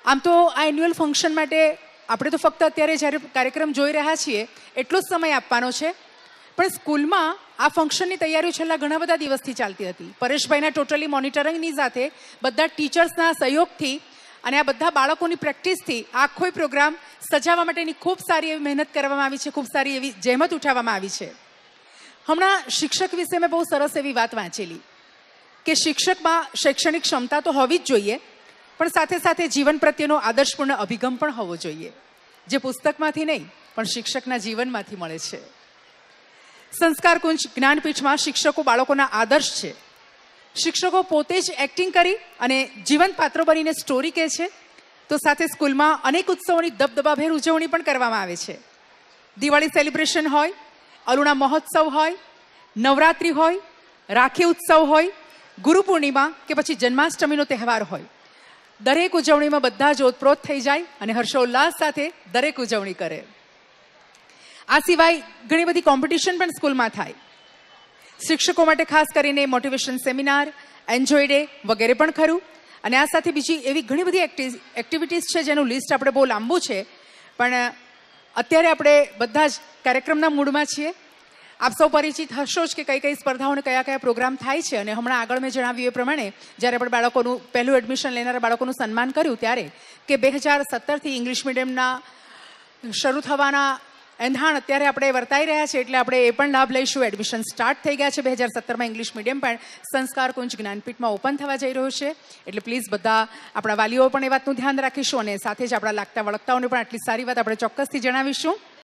આમ તો આ એન્યુઅલ ફંક્શન માટે આપણે તો ફક્ત અત્યારે જ્યારે કાર્યક્રમ જોઈ રહ્યા છીએ એટલો જ સમય આપવાનો છે, પણ સ્કૂલમાં આ ફંક્શનની તૈયારીઓ છેલ્લા ઘણા બધા દિવસથી ચાલતી હતી. પરેશભાઈના ટોટલી મોનિટરિંગની સાથે બધા ટીચર્સના સહયોગથી અને આ બધા બાળકોની પ્રેક્ટિસથી આખો પ્રોગ્રામ સજાવવા માટેની ખૂબ સારી એવી મહેનત કરવામાં આવી છે, ખૂબ સારી એવી જહેમત ઉઠાવવામાં આવી છે. હમણાં શિક્ષક વિશે મેં બહુ સરસ એવી વાત વાંચેલી કે શિક્ષકમાં શૈક્ષણિક ક્ષમતા તો હોવી જ જોઈએ, પણ સાથે સાથે જીવન પ્રત્યેનો આદર્શપૂર્ણ અભિગમ પણ હોવો જોઈએ, જે પુસ્તકમાંથી નહીં પણ શિક્ષકના જીવનમાંથી મળે છે. સંસ્કાર કુંજ જ્ઞાનપીઠમાં શિક્ષકો બાળકોના આદર્શ છે. શિક્ષકો પોતે જ એક્ટિંગ કરી અને જીવંત પાત્રો બનીને સ્ટોરી કહે છે, તો સાથે સ્કૂલમાં અનેક ઉત્સવોની દબદબાભેર ઉજવણી પણ કરવામાં આવે છે. દિવાળી સેલિબ્રેશન હોય, અરુણા મહોત્સવ હોય, નવરાત્રિ હોય, રાખી ઉત્સવ હોય, ગુરુ પૂર્ણિમા કે પછી જન્માષ્ટમીનો તહેવાર હોય, દરેક ઉજવણીમાં બધા જ ઓતપ્રોત થઈ જાય અને હર્ષોલ્લાસ સાથે દરેક ઉજવણી કરે. આ સિવાય ઘણી બધી કોમ્પિટિશન પણ સ્કૂલમાં થાય. શિક્ષકો માટે ખાસ કરીને મોટિવેશન સેમિનાર, એન્જોય ડે વગેરે પણ ખરું. અને આ સાથે બીજી એવી ઘણી બધી એક્ટિવિટીઝ છે જેનું લિસ્ટ આપણે બહુ લાંબુ છે, પણ અત્યારે આપણે બધા જ કાર્યક્રમના મૂડમાં છીએ. આપ સૌ પરિચિત હશો જ કે કઈ કઈ સ્પર્ધાઓ અને કયા કયા પ્રોગ્રામ થાય છે. અને હમણાં આગળ મેં જણાવ્યું એ પ્રમાણે જ્યારે આપણે બાળકોનું પહેલું એડમિશન લેનારા બાળકોનું સન્માન કર્યું ત્યારે કે 2017થી ઇંગ્લિશ મીડિયમના શરૂ થવાના એંધાણ અત્યારે આપણે વર્તાઈ રહ્યા છે, એટલે આપણે એ પણ લાભ લઈશું. એડમિશન સ્ટાર્ટ થઈ ગયા છે. 2017માં ઇંગ્લિશ મીડિયમ પણ સંસ્કાર કુંજ જ્ઞાનપીઠમાં ઓપન થવા જઈ રહ્યું છે. એટલે પ્લીઝ બધા આપણા વાલીઓ પણ એ વાતનું ધ્યાન રાખીશું અને સાથે જ આપણા લાગતા વળગતાઓને પણ આટલી સારી વાત આપણે ચોક્કસથી જણાવીશું.